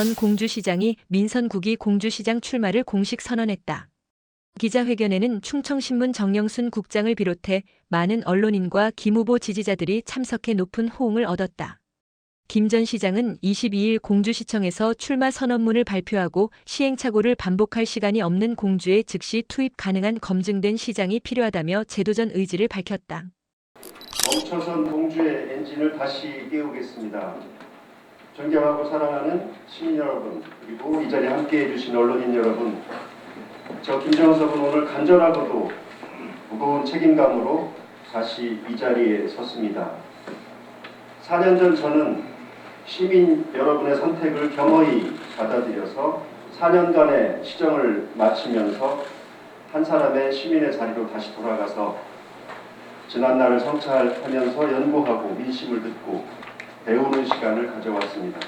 전 공주시장이 민선국이 공주시장 출마를 공식 선언했다. 기자회견에는 충청신문 정영순 국장을 비롯해 많은 언론인과 김 후보 지지자들이 참석해 높은 호응을 얻었다. 김 전 시장은 22일 공주시청에서 출마 선언문을 발표하고 시행착오를 반복할 시간이 없는 공주에 즉시 투입 가능한 검증된 시장이 필요하다며 제도전 의지를 밝혔다. 멈춰선 공주의 엔진을 다시 깨우겠습니다. 존경하고 사랑하는 시민 여러분, 그리고 이 자리에 함께해 주신 언론인 여러분, 저 김정석은 오늘 간절하고도 무거운 책임감으로 다시 이 자리에 섰습니다. 4년 전 저는 시민 여러분의 선택을 겸허히 받아들여서 4년간의 시정을 마치면서 한 사람의 시민의 자리로 다시 돌아가서 지난날을 성찰하면서 연구하고 민심을 듣고 배우는 시간을 가져왔습니다.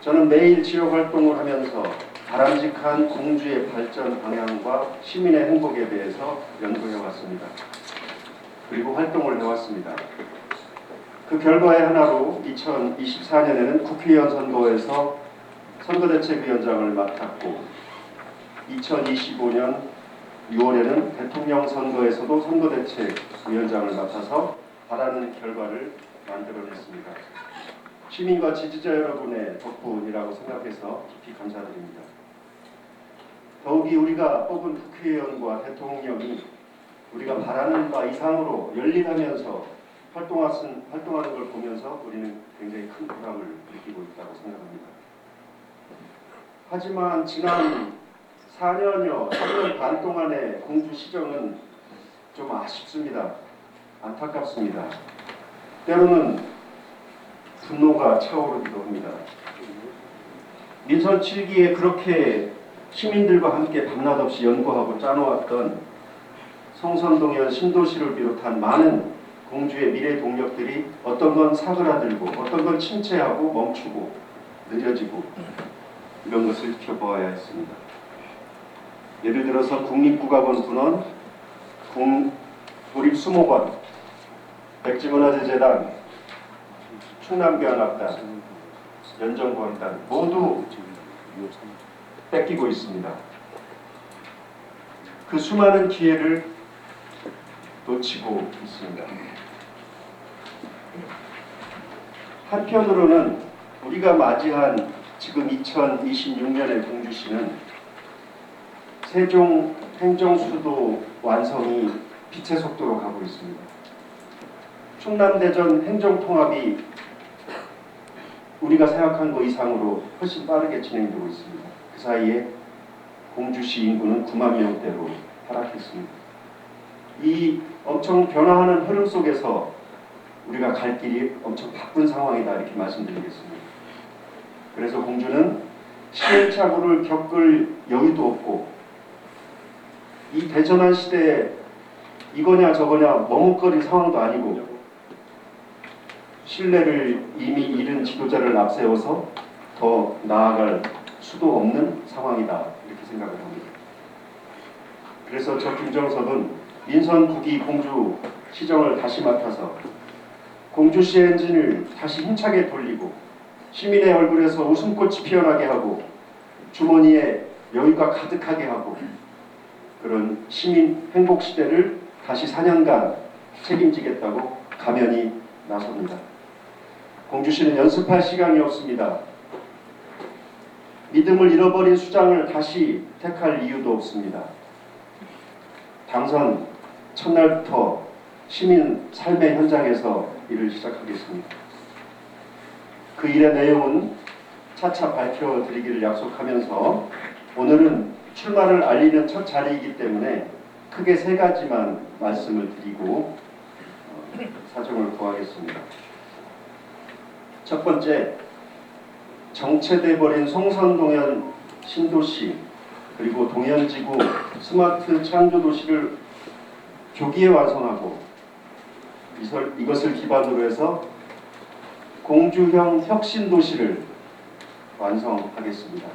저는 매일 지역 활동을 하면서 바람직한 공주의 발전 방향과 시민의 행복에 대해서 연구해왔습니다. 그리고 활동을 해왔습니다. 그 결과의 하나로 2024년에는 국회의원 선거에서 선거대책위원장을 맡았고 2025년 6월에는 대통령 선거에서도 선거대책위원장을 맡아서 바라는 결과를 만들어냈습니다. 시민과 지지자 여러분의 덕분이라고 생각해서 깊이 감사드립니다. 더욱이 우리가 뽑은 국회의원과 대통령이 우리가 바라는 바 이상으로 열일하면서 활동하는 걸 보면서 우리는 굉장히 큰 보람을 느끼고 있다고 생각합니다. 하지만 지난 3년 반 동안의 공주 시정은 좀 아쉽습니다. 안타깝습니다. 때로는 분노가 차오르기도 합니다. 민선 7기에 그렇게 시민들과 함께 밤낮 없이 연구하고 짜놓았던 성선동현 신도시를 비롯한 많은 공주의 미래 동력들이 어떤 건 사그라들고 어떤 건 침체하고 멈추고 느려지고 이런 것을 지켜보아야 했습니다. 예를 들어서 국립국악원 분원, 도립수목원, 백지문화재재단, 충남교향악단, 연정고악단 모두 뺏기고 있습니다. 그 수많은 기회를 놓치고 있습니다. 한편으로는 우리가 맞이한 지금 2026년의 공주시는 세종 행정수도 완성이 빛의 속도로 가고 있습니다. 충남대전 행정통합이 우리가 생각한 것 이상으로 훨씬 빠르게 진행되고 있습니다. 그 사이에 공주시 인구는 9만 명대로 하락했습니다. 이 엄청 변화하는 흐름 속에서 우리가 갈 길이 엄청 바쁜 상황이다 이렇게 말씀드리겠습니다. 그래서 공주는 시행착오를 겪을 여유도 없고 이 대전환 시대에 이거냐 저거냐 머뭇거릴 상황도 아니고 신뢰를 이미 잃은 지도자를 앞세워서 더 나아갈 수도 없는 상황이다 이렇게 생각을 합니다. 그래서 저 김정석은 민선국이 공주 시정을 다시 맡아서 공주시의 엔진을 다시 힘차게 돌리고 시민의 얼굴에서 웃음꽃이 피어나게 하고 주머니에 여유가 가득하게 하고 그런 시민 행복 시대를 다시 4년간 책임지겠다고 가면히 나섭니다. 공주시는 연습할 시간이 없습니다. 믿음을 잃어버린 수장을 다시 택할 이유도 없습니다. 당선 첫날부터 시민 삶의 현장에서 일을 시작하겠습니다. 그 일의 내용은 차차 밝혀드리기를 약속하면서 오늘은 출마를 알리는 첫 자리이기 때문에 크게 3가지만 말씀을 드리고 사정을 구하겠습니다. 첫 번째, 정체돼 버린 성선동현 신도시 그리고 동현지구 스마트 창조도시를 조기에 완성하고 이것을 기반으로 해서 공주형 혁신도시를 완성하겠습니다.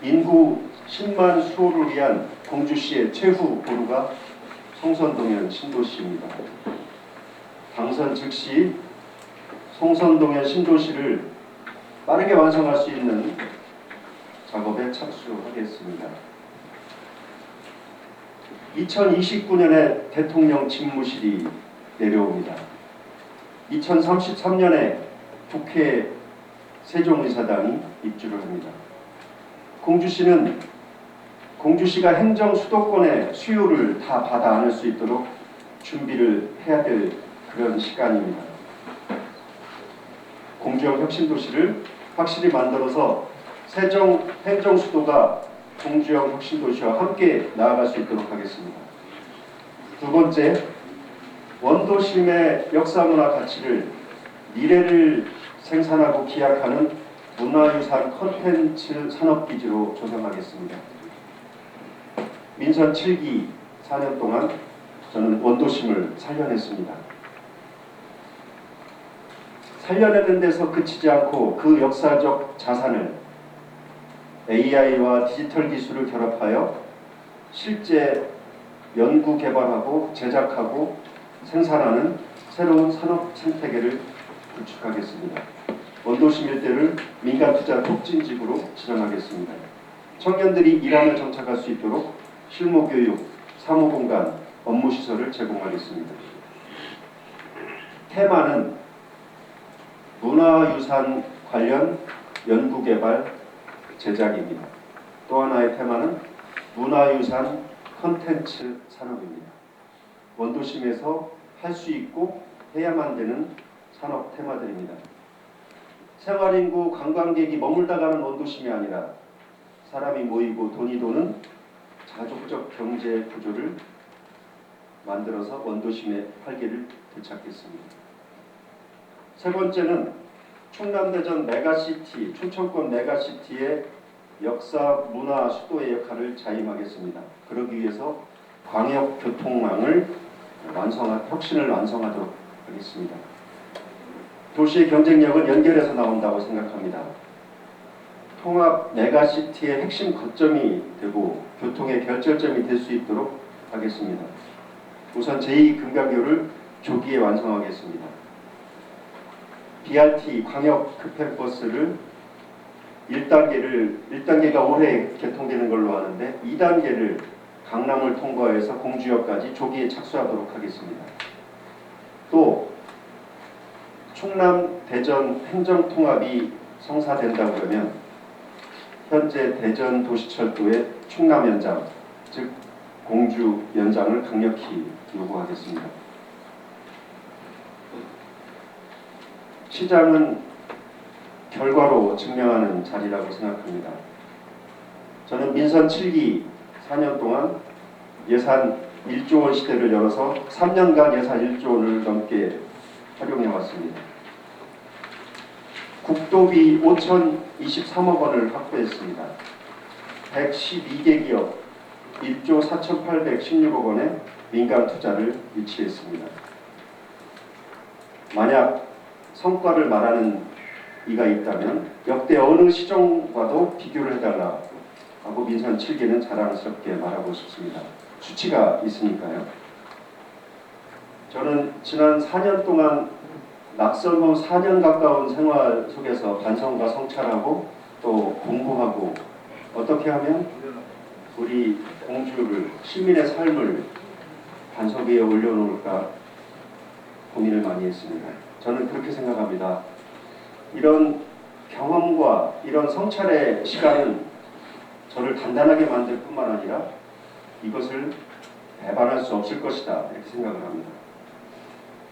인구 10만 수호를 위한 공주시의 최후 보루가 성선동현 신도시입니다. 당선 즉시 성선동현 신도시를 빠르게 완성할 수 있는 작업에 착수하겠습니다. 2029년에 대통령 집무실이 내려옵니다. 2033년에 국회 세종의사당이 입주를 합니다. 공주시가 행정 수도권의 수요를 다 받아 안을 수 있도록 준비를 해야 될 그런 시간입니다. 공주형 혁신도시를 확실히 만들어서 세종 행정 수도가 공주형 혁신도시와 함께 나아갈 수 있도록 하겠습니다. 두 번째, 원도심의 역사문화 가치를 미래를 생산하고 기약하는 문화유산 콘텐츠 산업기지로 조성하겠습니다. 민선 7기 4년 동안 저는 원도심을 살려냈습니다. 살려내는 데서 그치지 않고 그 역사적 자산을 AI와 디지털 기술을 결합하여 실제 연구 개발하고 제작하고 생산하는 새로운 산업 생태계를 구축하겠습니다. 원도심 일대를 민간 투자 촉진지구로 지정하겠습니다. 청년들이 일하며 정착할 수 있도록 실무교육, 사무공간, 업무시설을 제공하겠습니다. 테마는 문화유산 관련 연구개발 제작입니다. 또 하나의 테마는 문화유산 콘텐츠 산업입니다. 원도심에서 할 수 있고 해야만 되는 산업 테마들입니다. 생활인구 관광객이 머물다 가는 원도심이 아니라 사람이 모이고 돈이 도는 자족적 경제 구조를 만들어서 원도심의 활기를 되찾겠습니다. 세 번째는 충남대전 메가시티, 춘천권 메가시티의 역사 문화 수도의 역할을 자임하겠습니다. 그러기 위해서 광역교통망을 혁신을 완성하도록 하겠습니다. 도시의 경쟁력은 연결해서 나온다고 생각합니다. 통합 메가시티의 핵심 거점이 되고 교통의 결절점이 될 수 있도록 하겠습니다. 우선 제2금강교를 조기에 완성하겠습니다. BRT 광역 급행버스를 1단계가 올해 개통되는 걸로 아는데 2단계를 강남을 통과해서 공주역까지 조기에 착수하도록 하겠습니다. 또 충남 대전 행정통합이 성사된다고 그러면 현재 대전 도시철도의 충남 연장, 즉 공주 연장을 강력히 요구하겠습니다. 시장은 결과로 증명하는 자리라고 생각합니다. 저는 민선 7기 4년 동안 예산 1조 원 시대를 열어서 3년간 예산 1조 원을 넘게 활용해 왔습니다. 국도비 5,023억 원을 확보했습니다. 112개 기업 1조 4,816억 원의 민간 투자를 유치했습니다. 만약 성과를 말하는 이가 있다면 역대 어느 시정과도 비교를 해달라 하고 민선 7기는 자랑스럽게 말하고 싶습니다. 수치가 있으니까요. 저는 지난 4년 동안 낙선 후 4년 가까운 생활 속에서 반성과 성찰하고 또 공부하고 어떻게 하면 우리 공주를, 시민의 삶을 반석 위에 올려놓을까 고민을 많이 했습니다. 저는 그렇게 생각합니다. 이런 경험과 이런 성찰의 시간은 저를 단단하게 만들 뿐만 아니라 이것을 배반할 수 없을 것이다 이렇게 생각을 합니다.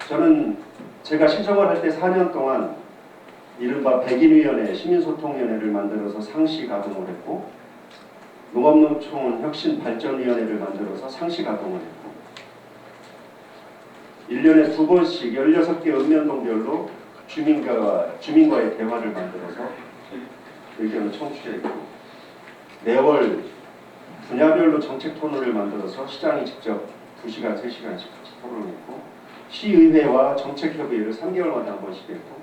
저는 제가 시정을 할 때 4년 동안 이른바 백인위원회, 시민소통위원회를 만들어서 상시 가동을 했고 농업농촌 혁신발전위원회를 만들어서 상시 가동을 했고 1년에 2번씩 16개 읍면동별로 주민과의 대화를 만들어서 의견을 청취했고 매월 분야별로 정책 토론을 만들어서 시장이 직접 2시간, 3시간씩 토론했고 시의회와 정책협의회를 3개월마다 한 번씩 했고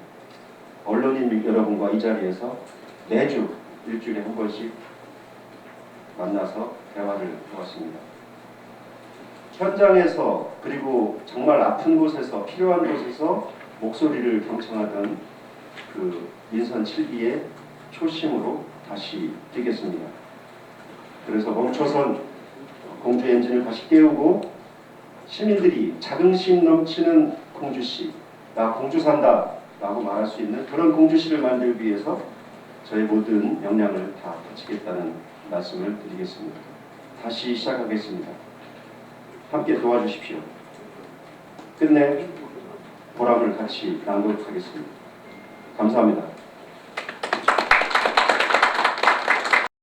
언론인 여러분과 이 자리에서 매주 일주일에 한 번씩 만나서 대화를 해왔습니다. 현장에서 그리고 정말 아픈 곳에서 필요한 곳에서 목소리를 경청하던 그 민선 7기의 초심으로 다시 뛰겠습니다. 그래서 멈춰선 공주 엔진을 다시 깨우고 시민들이 자긍심 넘치는 공주시, 나 공주 산다 라고 말할 수 있는 그런 공주시를 만들기 위해서 저의 모든 역량을 다 바치겠다는 말씀을 드리겠습니다. 다시 시작하겠습니다. 함께 도와주십시오. 끝내 보람을 같이 낭독하겠습니다. 감사합니다.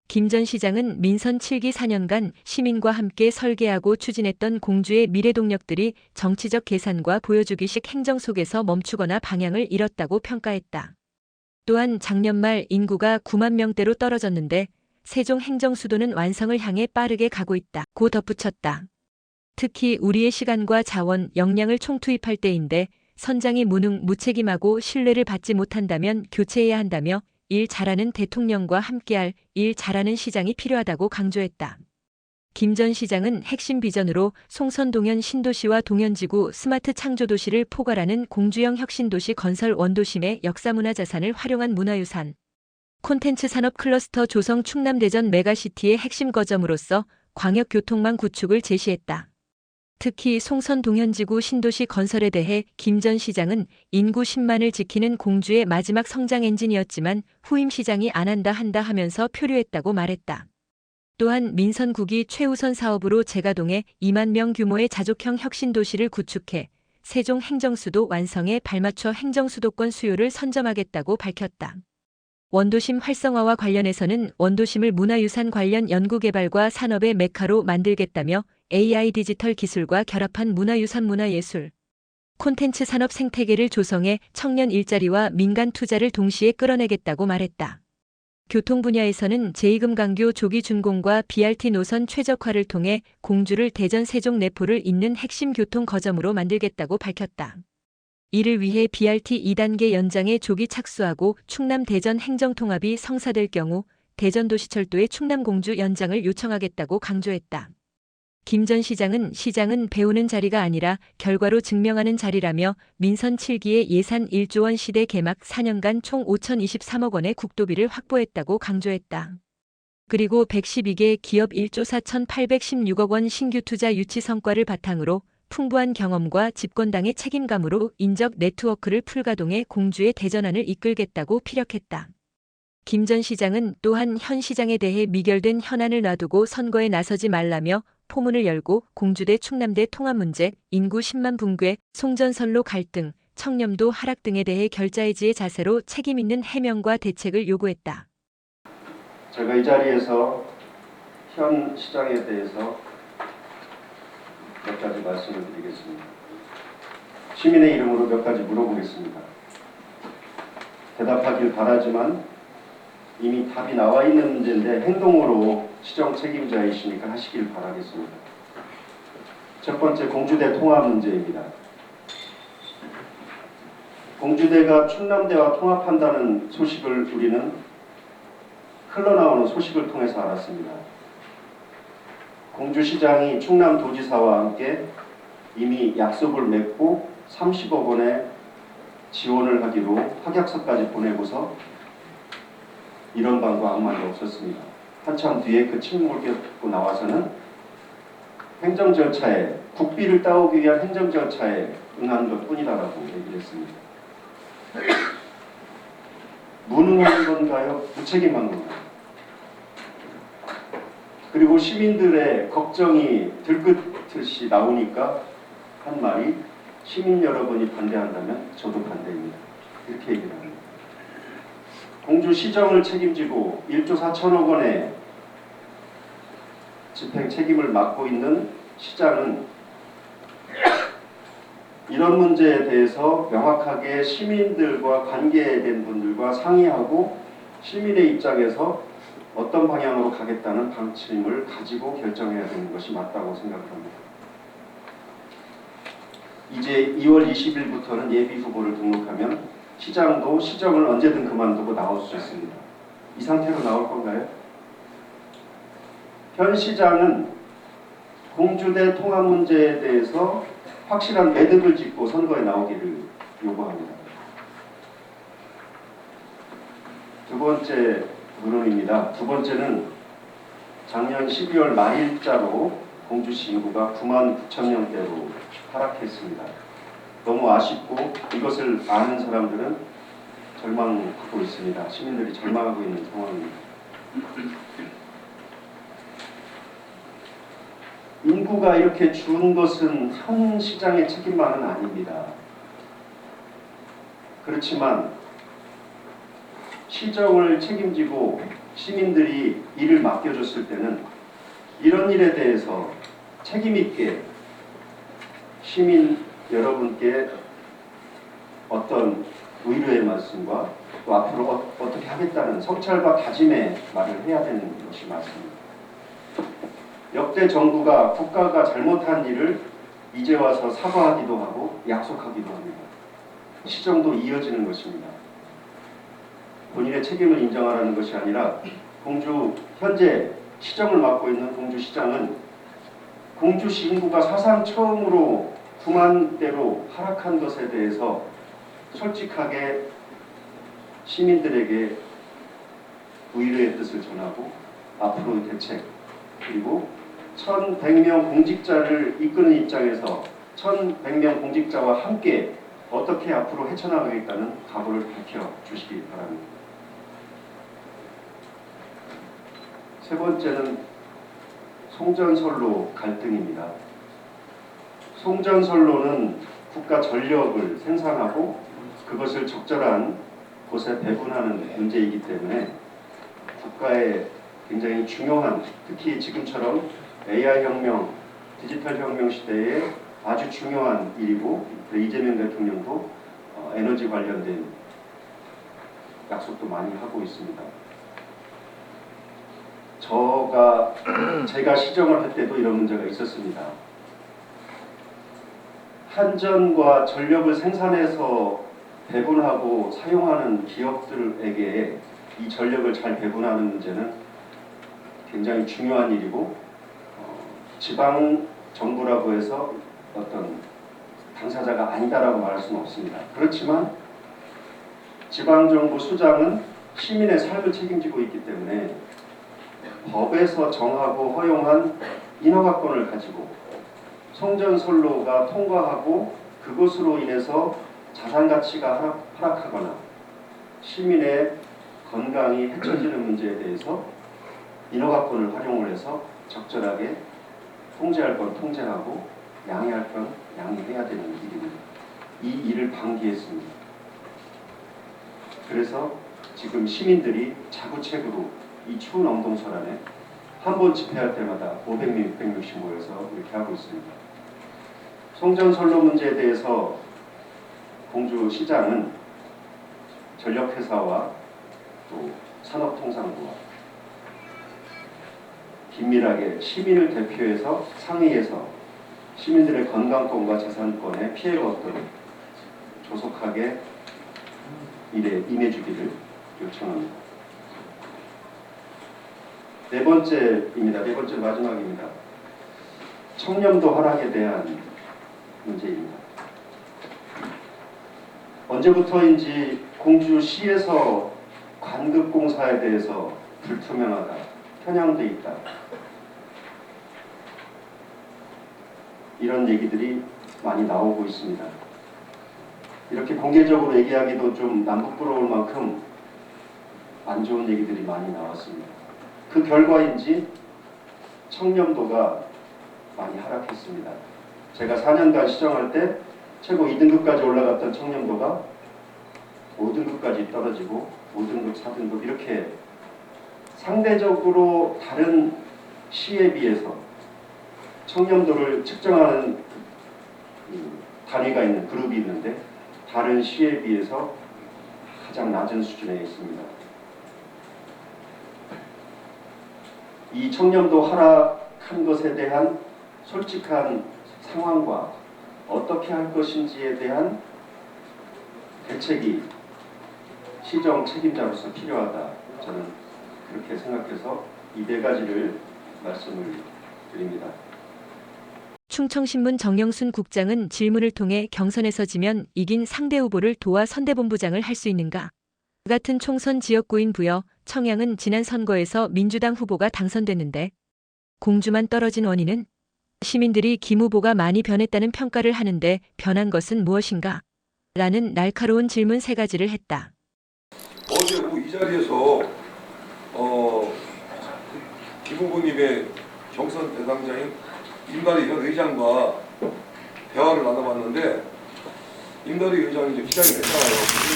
김 전 시장은 민선 7기 4년간 시민과 함께 설계하고 추진했던 공주의 미래 동력들이 정치적 계산과 보여주기식 행정 속에서 멈추거나 방향을 잃었다고 평가했다. 또한 작년 말 인구가 9만 명대로 떨어졌는데 세종 행정 수도는 완성을 향해 빠르게 가고 있다. 고 덧붙였다. 특히 우리의 시간과 자원, 역량을 총투입할 때인데 선장이 무능, 무책임하고 신뢰를 받지 못한다면 교체해야 한다며 일 잘하는 대통령과 함께할 일 잘하는 시장이 필요하다고 강조했다. 김 전 시장은 핵심 비전으로 송선동현 신도시와 동현지구 스마트 창조도시를 포괄하는 공주형 혁신도시 건설 원도심의 역사문화자산을 활용한 문화유산, 콘텐츠 산업 클러스터 조성 충남대전 메가시티의 핵심 거점으로서 광역교통망 구축을 제시했다. 특히 송선 동현지구 신도시 건설에 대해 김 전 시장은 인구 10만을 지키는 공주의 마지막 성장 엔진이었지만 후임 시장이 안 한다 하면서 표류했다고 말했다. 또한 민선 9기 최우선 사업으로 제가동에 2만 명 규모의 자족형 혁신도시를 구축해 세종 행정수도 완성에 발맞춰 행정수도권 수요를 선점하겠다고 밝혔다. 원도심 활성화와 관련해서는 원도심을 문화유산 관련 연구개발과 산업의 메카로 만들겠다며 AI 디지털 기술과 결합한 문화유산 문화예술, 콘텐츠 산업 생태계를 조성해 청년 일자리와 민간 투자를 동시에 끌어내겠다고 말했다. 교통 분야에서는 제2금강교 조기 준공과 BRT 노선 최적화를 통해 공주를 대전 세종 내포를 잇는 핵심 교통 거점으로 만들겠다고 밝혔다. 이를 위해 BRT 2단계 연장에 조기 착수하고 충남 대전 행정통합이 성사될 경우 대전도시철도의 충남공주 연장을 요청하겠다고 강조했다. 김 전 시장은 배우는 자리가 아니라 결과로 증명하는 자리라며 민선 7기의 예산 1조 원 시대 개막 4년간 총 5,023억 원의 국도비를 확보했다고 강조했다. 그리고 112개 기업 1조 4,816억 원 신규 투자 유치 성과를 바탕으로 풍부한 경험과 집권당의 책임감으로 인적 네트워크를 풀가동해 공주의 대전환을 이끌겠다고 피력했다. 김 전 시장은 또한 현 시장에 대해 미결된 현안을 놔두고 선거에 나서지 말라며 포문을 열고 공주대 충남대 통합 문제, 인구 10만 붕괴, 송전선로 갈등, 청렴도 하락 등에 대해 결자해지의 자세로 책임 있는 해명과 대책을 요구했다. 제가 이 자리에서 현 시장에 대해서 몇 가지 말씀을 드리겠습니다. 시민의 이름으로 몇 가지 물어보겠습니다. 대답하길 바라지만 이미 답이 나와 있는 문제인데 행동으로 시정 책임자이시니까 하시길 바라겠습니다. 첫 번째, 공주대 통합 문제입니다. 공주대가 충남대와 통합한다는 소식을 우리는 흘러나오는 소식을 통해서 알았습니다. 공주시장이 충남도지사와 함께 이미 약속을 맺고 30억 원의 지원을 하기로 확약서까지 보내고서 이런 방법 아무 말도 없었습니다. 한참 뒤에 그 침묵을 깨닫고 나와서는 행정 절차에 국비를 따오기 위한 행정 절차에 응한 것뿐이다라고 얘기를 했습니다. 무능한 건가요? 무책임한 건가요? 그리고 시민들의 걱정이 들끓듯이 나오니까 한 말이 시민 여러분이 반대한다면 저도 반대입니다. 이렇게 얘기를 합니다. 공주 시정을 책임지고 1조 4천억 원의 집행 책임을 맡고 있는 시장은 이런 문제에 대해서 명확하게 시민들과 관계된 분들과 상의하고 시민의 입장에서 어떤 방향으로 가겠다는 방침을 가지고 결정해야 되는 것이 맞다고 생각합니다. 이제 2월 20일부터는 예비 후보를 등록하면 시장도 시정을 언제든 그만두고 나올 수 있습니다. 이 상태로 나올 건가요? 현 시장은 공주대 통합 문제에 대해서 확실한 매듭을 짓고 선거에 나오기를 요구합니다. 두 번째 문헌입니다. 두 번째는 작년 12월 말일자로 공주시 인구가 9만 9천 명대로 하락했습니다. 너무 아쉽고 이것을 아는 사람들은 절망하고 있습니다. 시민들이 절망하고 있는 상황입니다. 인구가 이렇게 준 것은 현 시장의 책임만은 아닙니다. 그렇지만 시정을 책임지고 시민들이 일을 맡겨줬을 때는 이런 일에 대해서 책임있게 시민 여러분께 어떤 위로의 말씀과 또 앞으로 어떻게 하겠다는 성찰과 다짐의 말을 해야 되는 것이 맞습니다. 역대 정부가 국가가 잘못한 일을 이제 와서 사과하기도 하고 약속하기도 합니다. 시정도 이어지는 것입니다. 본인의 책임을 인정하라는 것이 아니라 현재 시정을 맡고 있는 공주시장은 공주시 인구가 사상 처음으로 9만대로 하락한 것에 대해서 솔직하게 시민들에게 위로의 뜻을 전하고 앞으로의 대책 그리고 1,100명 공직자를 이끄는 입장에서 1,100명 공직자와 함께 어떻게 앞으로 헤쳐나가겠다는 각오를 밝혀주시기 바랍니다. 세 번째는 송전선로 갈등입니다. 송전선로는 국가 전력을 생산하고 그것을 적절한 곳에 배분하는 문제이기 때문에 국가의 굉장히 중요한, 특히 지금처럼 AI 혁명, 디지털 혁명 시대에 아주 중요한 일이고 이재명 대통령도 에너지 관련된 약속도 많이 하고 있습니다. 제가 시정을 할 때도 이런 문제가 있었습니다. 한전과 전력을 생산해서 배분하고 사용하는 기업들에게 이 전력을 잘 배분하는 문제는 굉장히 중요한 일이고 지방 정부라고 해서 어떤 당사자가 아니다라고 말할 수는 없습니다. 그렇지만 지방 정부 수장은 시민의 삶을 책임지고 있기 때문에 법에서 정하고 허용한 인허가권을 가지고 송전선로가 통과하고 그것으로 인해서 자산 가치가 하락하거나 시민의 건강이 해쳐지는 문제에 대해서 인허가권을 활용을 해서 적절하게 통제할 건 통제하고 양해할 건 양해해야 되는 일입니다. 이 일을 방기했습니다. 그래서 지금 시민들이 자구책으로 이 추운 엄동설안에 한 번 집회할 때마다 500명, 600명씩 모여서 이렇게 하고 있습니다. 송전선로 문제에 대해서 공주시장은 전력회사와 또 산업통상부와 긴밀하게 시민을 대표해서 상의해서 시민들의 건강권과 자산권에 피해가 없도록 조속하게 일에 임해주기를 요청합니다. 네 번째입니다. 네 번째 마지막입니다. 청렴도 하락에 대한 문제입니다. 언제부터인지 공주시에서 관급공사에 대해서 불투명하다, 편향돼 있다 이런 얘기들이 많이 나오고 있습니다. 이렇게 공개적으로 얘기하기도 좀 남부끄러울 만큼 안 좋은 얘기들이 많이 나왔습니다. 그 결과인지 청렴도가 많이 하락했습니다. 제가 4년간 시정할 때 최고 2등급까지 올라갔던 청렴도가 5등급까지 떨어지고 5등급, 4등급 이렇게 상대적으로 다른 시에 비해서 청렴도를 측정하는 단위가 있는 그룹이 있는데 다른 시에 비해서 가장 낮은 수준에 있습니다. 이 청렴도 하락한 것에 대한 솔직한 상황과 어떻게 할 것인지에 대한 대책이 시정 책임자로서 필요하다. 저는 그렇게 생각해서 이 네 가지를 말씀을 드립니다. 충청신문 정영순 국장은 질문을 통해 경선에서 지면 이긴 상대 후보를 도와 선대본부장을 할 수 있는가? 같은 총선 지역구인 부여, 청양은 지난 선거에서 민주당 후보가 당선됐는데 공주만 떨어진 원인은 시민들이 김 후보가 많이 변했다는 평가를 하는데 변한 것은 무엇인가? 라는 날카로운 질문 3가지를 했다. 어제 오후 이 자리에서 김 후보님의 경선 대상자인 임다리 현 의장과 대화를 나눠봤는데 임다리 의장이 이제 기장이 됐잖아요.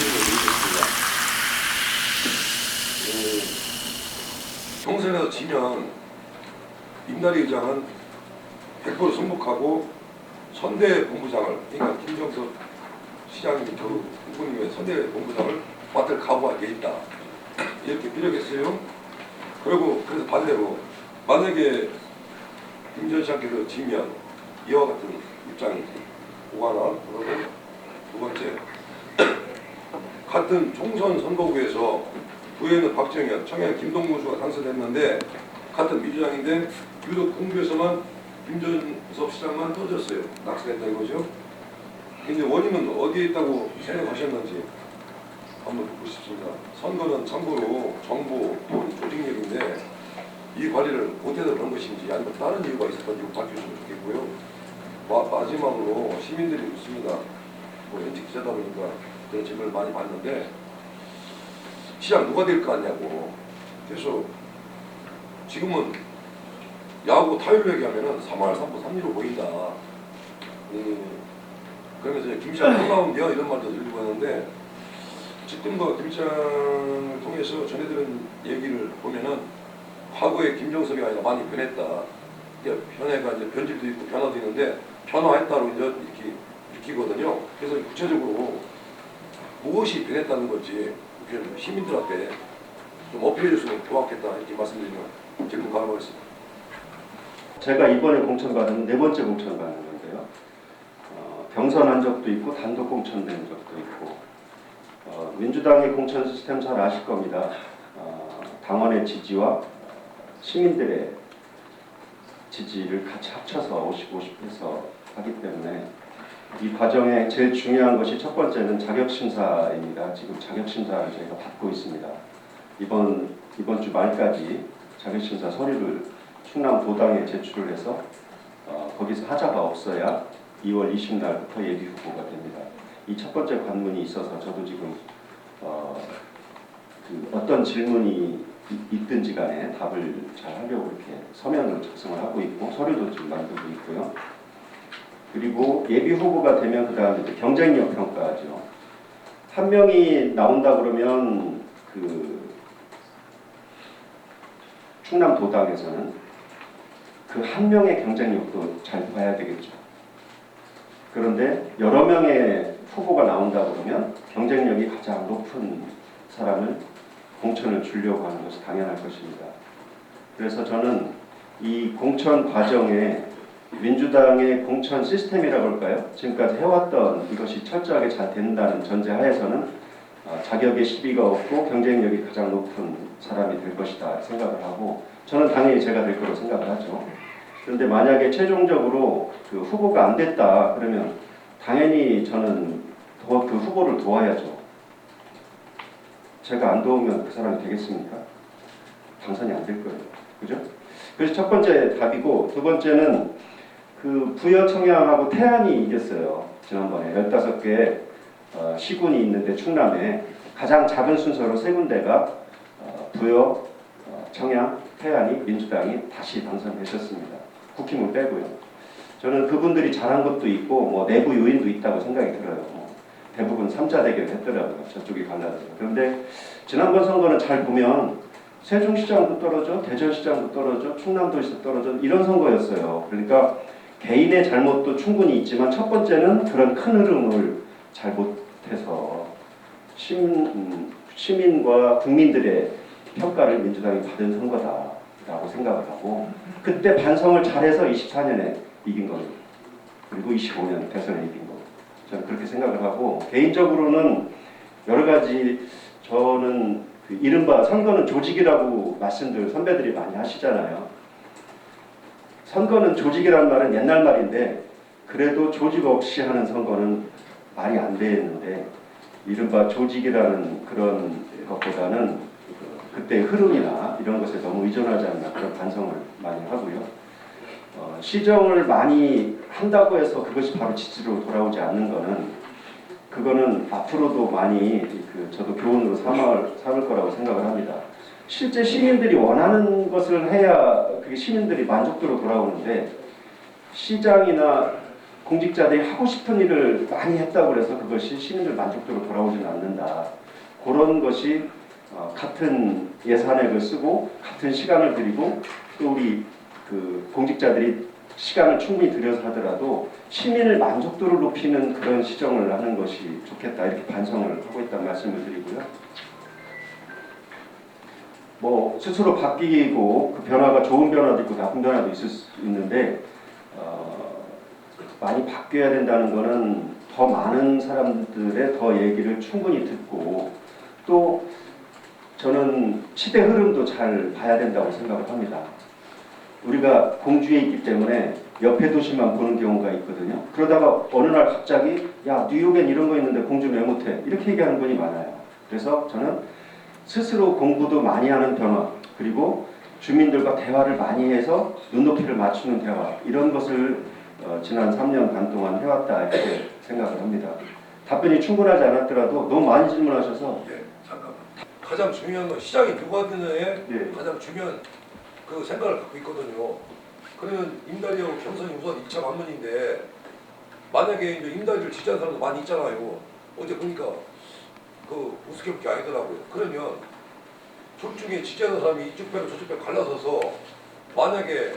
경선에서 지면 임다리 의장은 100% 승복하고 선대 본부장을, 그러니까 김정석 시장님 그 후보님의 선대 본부장을 맡을 각오가 돼 있다. 이렇게 비력했어요. 그리고 그래서 반대로 만약에 김 전 시장께서 지면 이와 같은 입장이 오가나. 그리고 두 번째 같은 총선 선거구에서 부에는 박정현, 청양 김동무수가 당선됐는데 같은 민주당인데 유독 공주에서만 김전섭 시장만 떨어졌어요. 낙선했다 이거죠. 근데 원인은 어디에 있다고 생각하셨는지 한번 듣고 싶습니다. 선거는 참고로 정부 또는 조직력인데 이 관리를 못해서 그런 것인지 아니면 다른 이유가 있었던지 밝혀주시면 좋겠고요. 마지막으로 시민들이 묻습니다. 뭐 현직 기자다 보니까 그런 질문을 많이 받는데 시장 누가 될 거 같냐고. 그래서 지금은 야구 타율 얘기하면은 3할 3분 3리로 보인다. 그러면서 김 시장 또 나온대요 이런 말도 들리고 하는데 지금도 김 시장을 통해서 전해들은 얘기를 보면은 과거에 김정석이 아니라 많이 변했다. 변해가 이제 변질도 있고 변화도 있는데 변화했다로 이제 이렇게 느끼거든요. 그래서 구체적으로 무엇이 변했다는 건지 시민들한테 좀 어필해 줬으면 좋았겠다 이렇게 말씀드리면 질문 가능하겠습니다. 제가 이번에 공천받은 4번째 공천받는 건데요. 경선한 적도 있고 단독 공천된 적도 있고 민주당의 공천 시스템 잘 아실 겁니다. 당원의 지지와 시민들의 지지를 같이 합쳐서 50-50 해서 하기 때문에 이 과정에 제일 중요한 것이 첫 번째는 자격심사입니다. 지금 자격심사를 저희가 받고 있습니다. 이번 주 말까지 자격심사 서류를 충남도당에 제출을 해서 거기서 하자가 없어야 2월 20날부터 예비 후보가 됩니다. 이 첫 번째 관문이 있어서 저도 지금 어떤 질문이 있든지 간에 답을 잘 하려고 이렇게 서면을 작성을 하고 있고 서류도 지금 만들고 있고요. 그리고 예비 후보가 되면 그 다음에 이제 경쟁력 평가죠. 한 명이 나온다 그러면 그 충남도당에서는 그 한 명의 경쟁력도 잘 봐야 되겠죠. 그런데 여러 명의 후보가 나온다 그러면 경쟁력이 가장 높은 사람을 공천을 주려고 하는 것이 당연할 것입니다. 그래서 저는 이 공천 과정에 민주당의 공천 시스템이라고 할까요? 지금까지 해왔던 이것이 철저하게 잘 된다는 전제하에서는 자격에 시비가 없고 경쟁력이 가장 높은 사람이 될 것이다 생각을 하고 저는 당연히 제가 될 거라고 생각을 하죠. 그런데 만약에 최종적으로 그 후보가 안 됐다 그러면 당연히 저는 그 후보를 도와야죠. 제가 안 도우면 그 사람이 되겠습니까? 당선이 안 될 거예요. 그죠? 그래서 첫 번째 답이고 두 번째는 그 부여 청양하고 태안이 이겼어요. 지난번에 15개 시군이 있는데 충남에 가장 작은 순서로 3군데가 부여, 청양, 태안이 민주당이 다시 당선되셨습니다. 국힘을 빼고요. 저는 그분들이 잘한 것도 있고 뭐 내부 요인도 있다고 생각이 들어요. 대부분 3자 대결을 했더라고요. 저쪽이 갈라져서. 그런데 지난번 선거는 잘 보면 세종시장도 떨어져, 대전시장도 떨어져, 충남도에서 떨어져 이런 선거였어요. 그러니까 개인의 잘못도 충분히 있지만 첫 번째는 그런 큰 흐름을 잘 못해서 시민과 국민들의 평가를 민주당이 받은 선거다라고 생각을 하고 그때 반성을 잘해서 24년에 이긴 겁니다. 그리고 25년 대선에 이긴 겁니다. 저는 그렇게 생각을 하고 개인적으로는 여러 가지 저는 그 이른바 선거는 조직이라고 말씀들 선배들이 많이 하시잖아요. 선거는 조직이란 말은 옛날 말인데 그래도 조직 없이 하는 선거는 말이 안 되는데 이른바 조직이라는 그런 것보다는 그때 흐름이나 이런 것에 너무 의존하지 않나 그런 반성을 많이 하고요. 시정을 많이 한다고 해서 그것이 바로 지지로 돌아오지 않는 그거는 앞으로도 많이 저도 교훈으로 삼을 거라고 생각을 합니다. 실제 시민들이 원하는 것을 해야 그게 시민들이 만족도로 돌아오는데 시장이나 공직자들이 하고 싶은 일을 많이 했다고 해서 그것이 시민들 만족도로 돌아오지는 않는다. 그런 것이 같은 예산액을 쓰고 같은 시간을 들이고 또 우리 공직자들이 시간을 충분히 들여서 하더라도 시민의 만족도를 높이는 그런 시정을 하는 것이 좋겠다 이렇게 반성을 하고 있다는 말씀을 드리고요. 뭐 스스로 바뀌고 그 변화가 좋은 변화도 있고 나쁜 변화도 있을 수 있는데 많이 바뀌어야 된다는 것은 더 많은 사람들의 더 얘기를 충분히 듣고 또 저는 시대 흐름도 잘 봐야 된다고 생각을 합니다. 우리가 공주에 있기 때문에 옆에 도시만 보는 경우가 있거든요. 그러다가 어느 날 갑자기 야 뉴욕엔 이런 거 있는데 공주는 왜 못해? 이렇게 얘기하는 분이 많아요. 그래서 저는 스스로 공부도 많이 하는 변화 그리고 주민들과 대화를 많이 해서 눈높이를 맞추는 대화 이런 것을 지난 3년 반 동안 해왔다 이렇게 생각을 합니다. 답변이 충분하지 않았더라도 너무 많이 질문하셔서 잠깐만. 가장 중요한 건 시장이 누가 되느냐에 예. 가장 중요한 그 생각을 갖고 있거든요. 그러면 임다리하고 경선이 우선 2차 관문인데 만약에 이제 임다리를 지지하는 사람도 많이 있잖아요. 어제 보니까 그 우습게 아니더라고요. 그러면 둘 중에 지지하는 사람이 이쪽 배로 저쪽 배로 갈라서서 만약에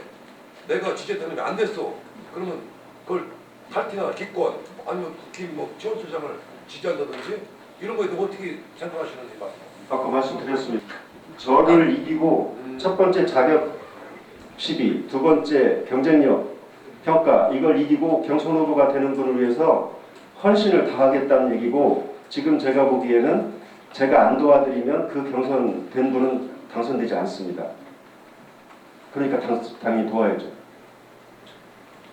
내가 지지했다는 게 안 됐어. 그러면 그걸 탈퇴나 기권 아니면 국힘 뭐 지원수장을 지지한다든지 이런 거에 대해 어떻게 생각하시는지 말씀. 아까 말씀드렸습니다. 저를 이기고 첫 번째 자격 시비, 두 번째 경쟁력 평가 이걸 이기고 경선 후보가 되는 분을 위해서 헌신을 다하겠다는 얘기고 지금 제가 보기에는 제가 안 도와드리면 그 경선된 분은 당선되지 않습니다. 그러니까 당연히 도와야죠.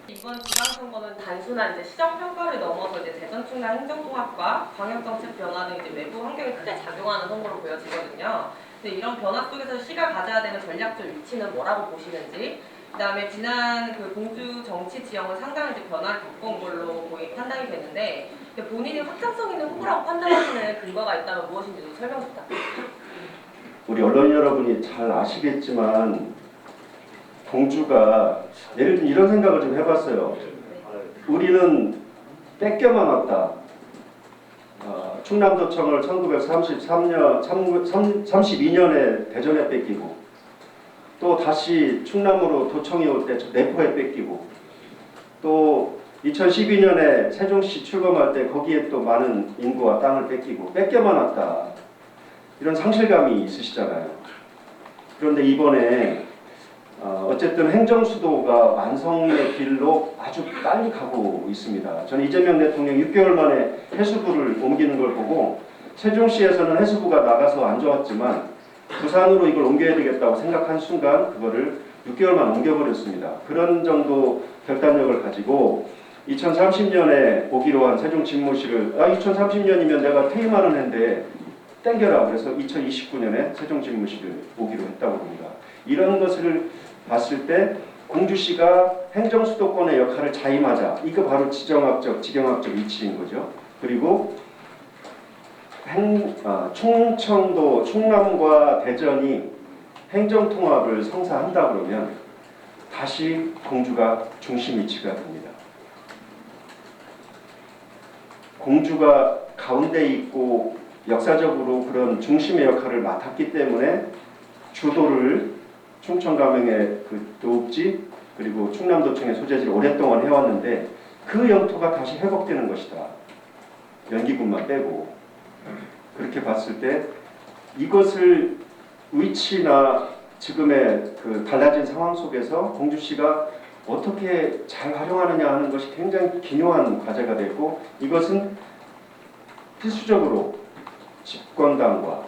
이번 지방선거는 단순한 이제 시정 평가를 넘어서 이제 대선 충남 행정통합과 방역정책 변화는 이제 외부 환경에 크게 작용하는 선거로 보여지거든요. 근데 이런 변화 속에서 시가 가져야 되는 전략적 위치는 뭐라고 보시는지, 그다음에 지난 그 공주 정치 지형은 상당히 이제 변화를 겪은 걸로 판단이 되는데 본인이 확장성 있는 후보라고 판단하시는 근거가 있다면 무엇인지도 설명 부탁드립니다. 우리 언론 여러분이 잘 아시겠지만 공주가 예를 들면 이런 생각을 좀 해봤어요. 우리는 뺏겨만 왔다. 충남도청을 1932년에 대전에 뺏기고 또 다시 충남으로 도청이 올 때 내포에 뺏기고 또 2012년에 세종시 출범할 때 거기에 또 많은 인구와 땅을 뺏기고 뺏겨만 왔다. 이런 상실감이 있으시잖아요. 그런데 이번에 어쨌든 행정수도가 완성의 길로 아주 빨리 가고 있습니다. 저는 이재명 대통령 6개월 만에 해수부를 옮기는 걸 보고 세종시에서는 해수부가 나가서 안 좋았지만 부산으로 이걸 옮겨야 되겠다고 생각한 순간 그거를 6개월만 옮겨버렸습니다. 그런 정도 결단력을 가지고 2030년에 오기로 한 세종 집무실을 2030년이면 내가 퇴임하는 해인데 땡겨라 그래서 2029년에 세종 집무실을 오기로 했다고 합니다. 이런 것을 봤을 때 공주시가 행정수도권의 역할을 자임하자. 이거 바로 지정학적, 지경학적 위치인 거죠. 그리고 충청도, 충남과 대전이 행정통합을 성사한다 그러면 다시 공주가 중심 위치가 됩니다. 공주가 가운데 있고 역사적으로 그런 중심의 역할을 맡았기 때문에 주도를 충청 감흥의 그 도읍지 그리고 충남도청의 소재지를 오랫동안 해왔는데 그 영토가 다시 회복되는 것이다. 연기군만 빼고 그렇게 봤을 때 이것을 위치나 지금의 그 달라진 상황 속에서 공주시가 어떻게 잘 활용하느냐 하는 것이 굉장히 기묘한 과제가 됐고 이것은 필수적으로 집권당과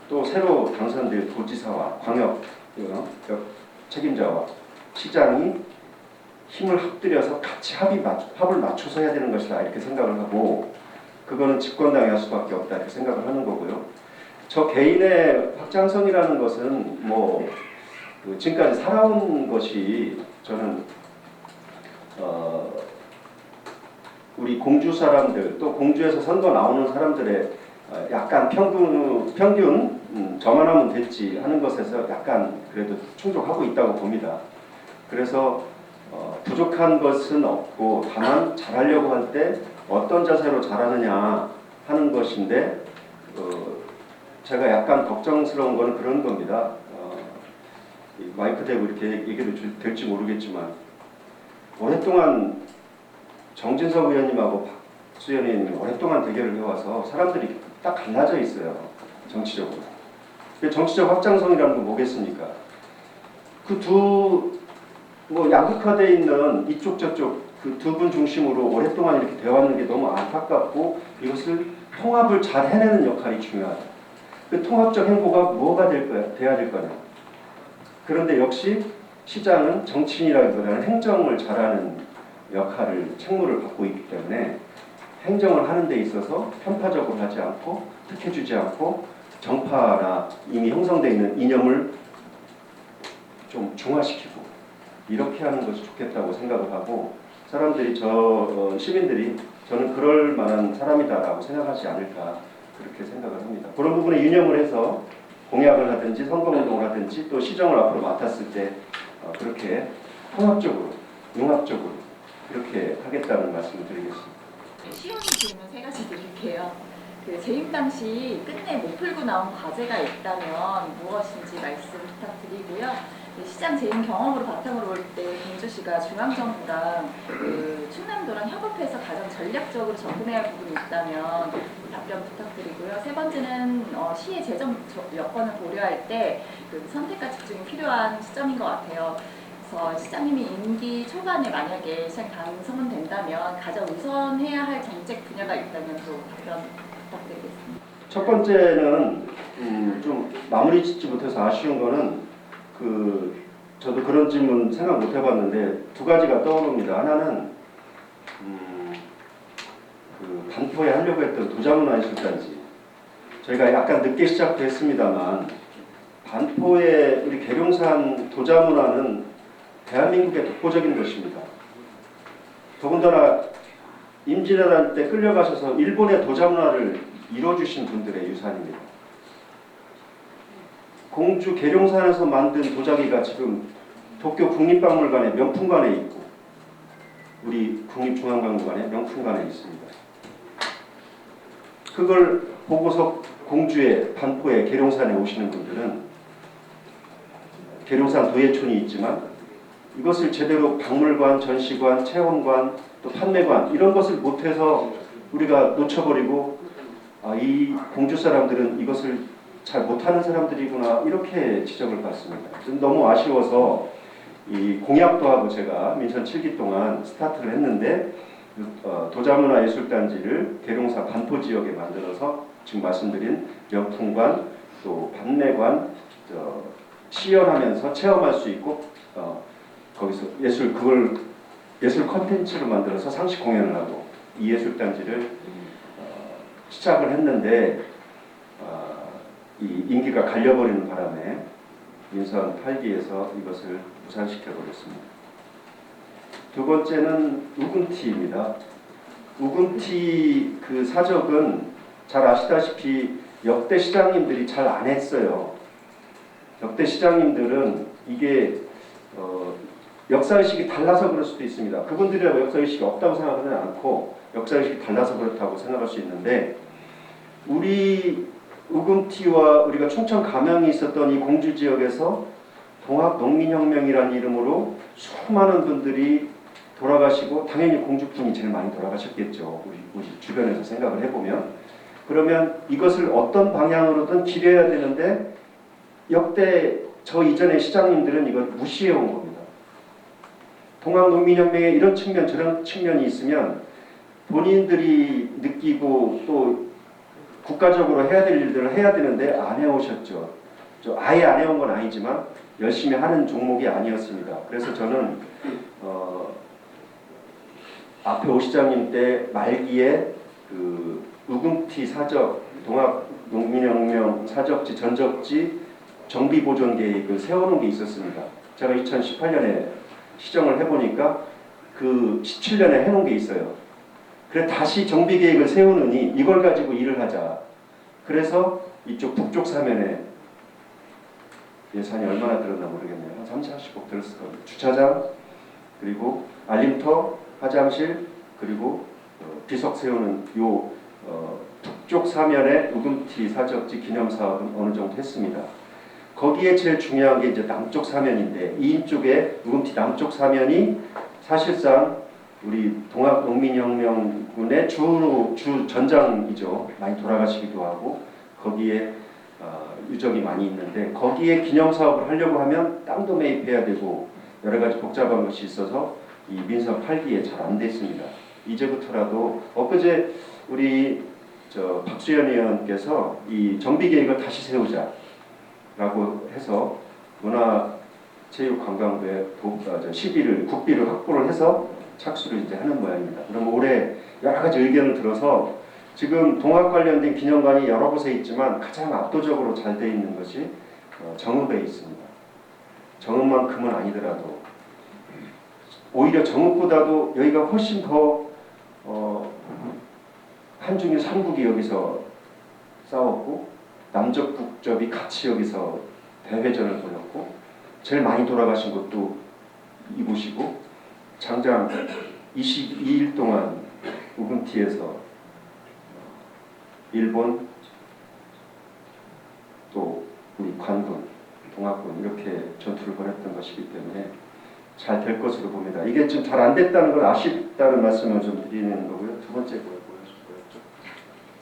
또 새로 당선될 도지사와 광역 책임자와 시장이 힘을 합들여서 같이 합을 맞춰서 해야 되는 것이다 이렇게 생각을 하고 그거는 집권당이 할 수밖에 없다 이렇게 생각을 하는 거고요. 저 개인의 확장성이라는 것은 그 지금까지 살아온 것이 저는 우리 공주 사람들 또 공주에서 선거 나오는 사람들의 약간 평균 저만 하면 됐지 하는 것에서 약간 그래도 충족하고 있다고 봅니다. 그래서 부족한 것은 없고 다만 잘하려고 할 때 어떤 자세로 잘하느냐 하는 것인데 제가 약간 걱정스러운 거는 그런 겁니다. 마이크 대고 이렇게 얘기도 될지 모르겠지만 오랫동안 정진석 의원님하고 박수현 의원님이 오랫동안 대결을 해와서 사람들이 딱 갈라져 있어요. 정치적으로. 정치적 확장성이라는 건 뭐겠습니까? 그 양극화되어 있는 이쪽 저쪽 그 두 분 중심으로 오랫동안 이렇게 되어왔는 게 너무 안타깝고 이것을 통합을 잘 해내는 역할이 중요하다. 그 통합적 행보가 뭐가 돼야 될 거냐. 그런데 역시 시장은 정치인이라기보다는 행정을 잘하는 역할을 책무를 받고 있기 때문에 행정을 하는 데 있어서 편파적으로 하지 않고 특혜주지 않고 정파나 이미 형성되어 있는 이념을 좀 중화시키고 이렇게 하는 것이 좋겠다고 생각을 하고 사람들이 시민들이 저는 그럴 만한 사람이다라고 생각하지 않을까 그렇게 생각을 합니다. 그런 부분에 유념을 해서 공약을 하든지 선거운동을 하든지 또 시정을 앞으로 맡았을 때 그렇게 통합적으로 융합적으로 그렇게 하겠다는 말씀을 드리겠습니다. 시연이 질문 세 가지 드릴게요. 재임 당시 끝내 못 풀고 나온 과제가 있다면 무엇인지 말씀 부탁드리고요. 시장 재임 경험으로 바탕으로 볼 때 공주시가 중앙정부랑 충남도랑 협업해서 가장 전략적으로 접근해야 할 부분이 있다면 답변 부탁드리고요. 세 번째는 시의 재정 여건을 고려할 때 선택과 집중이 필요한 시점인 것 같아요. 그래서 시장님이 임기 초반에 만약에 시장 당선은 된다면 가장 우선해야 할 정책 분야가 있다면 또 답변 부탁드리겠습니다. 첫 번째는 좀 마무리 짓지 못해서 아쉬운 거는 저도 그런 질문 생각 못 해봤는데 두 가지가 떠오릅니다. 하나는 반포에 하려고 했던 도자문화예술단지 저희가 약간 늦게 시작도 했습니다만 반포의 우리 계룡산 도자문화는 대한민국의 독보적인 것입니다. 더군다나 임진왜란 때 끌려가셔서 일본의 도자문화를 이뤄주신 분들의 유산입니다. 공주 계룡산에서 만든 도자기가 지금 도쿄 국립박물관의 명품관에 있고 우리 국립중앙박물관의 명품관에 있습니다. 그걸 보고서 공주의 반포의 계룡산에 오시는 분들은 계룡산 도예촌이 있지만 이것을 제대로 박물관, 전시관, 체험관, 또 판매관 이런 것을 못해서 우리가 놓쳐버리고 이 공주 사람들은 이것을 잘 못하는 사람들이구나 이렇게 지적을 받습니다. 좀 너무 아쉬워서 이 공약도 하고 제가 민선 7기 동안 스타트를 했는데 도자문화예술단지를 계룡산 반포 지역에 만들어서 지금 말씀드린 명품관 또 판매관 시연하면서 체험할 수 있고 거기서 예술 컨텐츠로 만들어서 상식 공연을 하고 이 예술단지를 시작을 했는데 이 임기가 갈려버리는 바람에 민선 8기에서 이것을 무산시켜버렸습니다. 두 번째는 우금티입니다. 우금티 그 사적은 잘 아시다시피 역대 시장님들이 잘 안 했어요. 역대 시장님들은 이게 역사의식이 달라서 그럴 수도 있습니다. 그분들이 역사의식이 없다고 생각하지 않고 역사의식이 달라서 그렇다고 생각할 수 있는데 우리 우금티와 우리가 충청 가명이 있었던 이 공주 지역에서 동학농민혁명이라는 이름으로 수많은 분들이 돌아가시고 당연히 공주분이 제일 많이 돌아가셨겠죠. 우리 주변에서 생각을 해보면 그러면 이것을 어떤 방향으로든 기려야 되는데 역대 저 이전의 시장님들은 이걸 무시해온 겁니다. 동학농민혁명에 이런 측면 저런 측면이 있으면 본인들이 느끼고 또 국가적으로 해야 될 일들을 해야 되는데 안 해오셨죠. 아예 안 해온 건 아니지만 열심히 하는 종목이 아니었습니다. 그래서 저는 앞에 오 시장님 때 말기에 그 우금티 사적, 동학농민혁명 사적지, 전적지 정비보존 계획을 세워놓은 게 있었습니다. 제가 2018년에 시정을 해보니까 그 17년에 해놓은 게 있어요. 그래 다시 정비 계획을 세우느니 이걸 가지고 일을 하자. 그래서 이쪽 북쪽 사면에 예산이 얼마나 들었나 모르겠네요. 한 30, 40억 들었을 겁니다. 주차장, 그리고 알림터, 화장실, 그리고 비석 세우는 요 북쪽 사면의 우금티 사적지 기념사업은 어느 정도 했습니다. 거기에 제일 중요한 게 이제 남쪽 사면인데, 이인 쪽에 우금티 남쪽 사면이 사실상 우리 동학농민혁명군의 주 전장이죠. 많이 돌아가시기도 하고 거기에 유적이 많이 있는데, 거기에 기념사업을 하려고 하면 땅도 매입해야 되고 여러 가지 복잡한 것이 있어서 이 민선 8기에 잘 안 됐습니다. 이제부터라도 엊그제 우리 박수현 의원께서 이 정비 계획을 다시 세우자라고 해서 문화체육관광부에 시비를 국비를 확보를 해서 착수를 이제 하는 모양입니다. 그럼 올해 여러 가지 의견을 들어서 지금 동학 관련된 기념관이 여러 곳에 있지만 가장 압도적으로 잘 돼 있는 것이 정읍에 있습니다. 정읍만큼은 아니더라도 오히려 정읍보다도 여기가 훨씬 더 한중일 삼국이 여기서 싸웠고 남적 북적이 같이 여기서 대회전을 벌였고 제일 많이 돌아가신 것도 이곳이고 장장 22일 동안 우금티에서 일본 또 우리 관군, 동학군 이렇게 전투를 벌였던 것이기 때문에 잘 될 것으로 봅니다. 이게 좀 잘 안 됐다는 걸 아쉽다는 말씀을 좀 드리는 거고요. 두 번째 뭐였죠?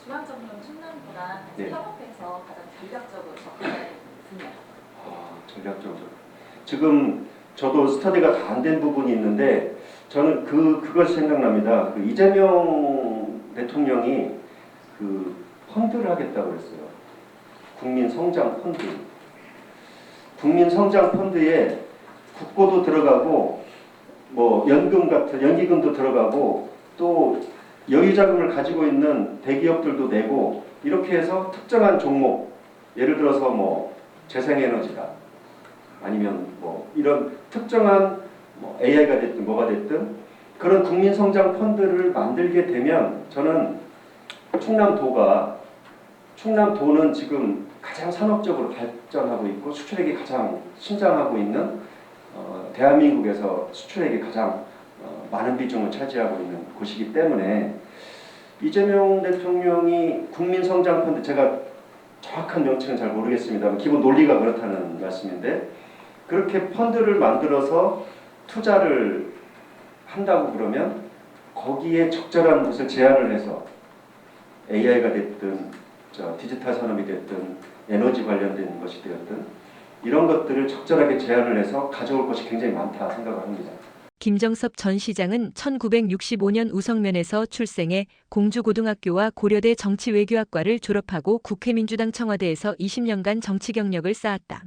중앙정부는 충남도랑 네. 협업해서 가장 전략적으로 접근하고 있습니다. 전략적으로. 지금 저도 스터디가 다 안 된 부분이 있는데 저는 그것이 생각납니다. 그 이재명 대통령이 그 펀드를 하겠다고 그랬어요. 국민성장 펀드. 국민성장 펀드에 국고도 들어가고 뭐 연기금도 들어가고 또 여유자금을 가지고 있는 대기업들도 내고 이렇게 해서 특정한 종목, 예를 들어서 뭐 재생에너지다 아니면 뭐 이런 특정한 뭐 AI가 됐든 뭐가 됐든 그런 국민성장 펀드를 만들게 되면 저는 충남도는 지금 가장 산업적으로 발전하고 있고 수출액이 가장 신장하고 있는 대한민국에서 수출액이 가장 많은 비중을 차지하고 있는 곳이기 때문에 이재명 대통령이 국민성장펀드, 제가 정확한 명칭은 잘 모르겠습니다만 기본 논리가 그렇다는 말씀인데 그렇게 펀드를 만들어서 투자를 한다고 그러면 거기에 적절한 것을 제안을 해서 AI가 됐든 디지털 산업이 됐든 에너지 관련된 것이 되었든 이런 것들을 적절하게 제안을 해서 가져올 것이 굉장히 많다 생각을 합니다. 김정섭 전 시장은 1965년 우성면에서 출생해 공주고등학교와 고려대 정치외교학과를 졸업하고 국회민주당 청와대에서 20년간 정치 경력을 쌓았다.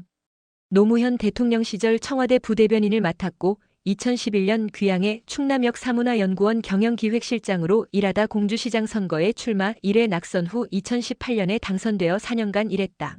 노무현 대통령 시절 청와대 부대변인을 맡았고 2011년 귀양의 충남역 사문화연구원 경영기획실장으로 일하다 공주시장 선거에 출마 1회 낙선 후 2018년에 당선되어 4년간 일했다.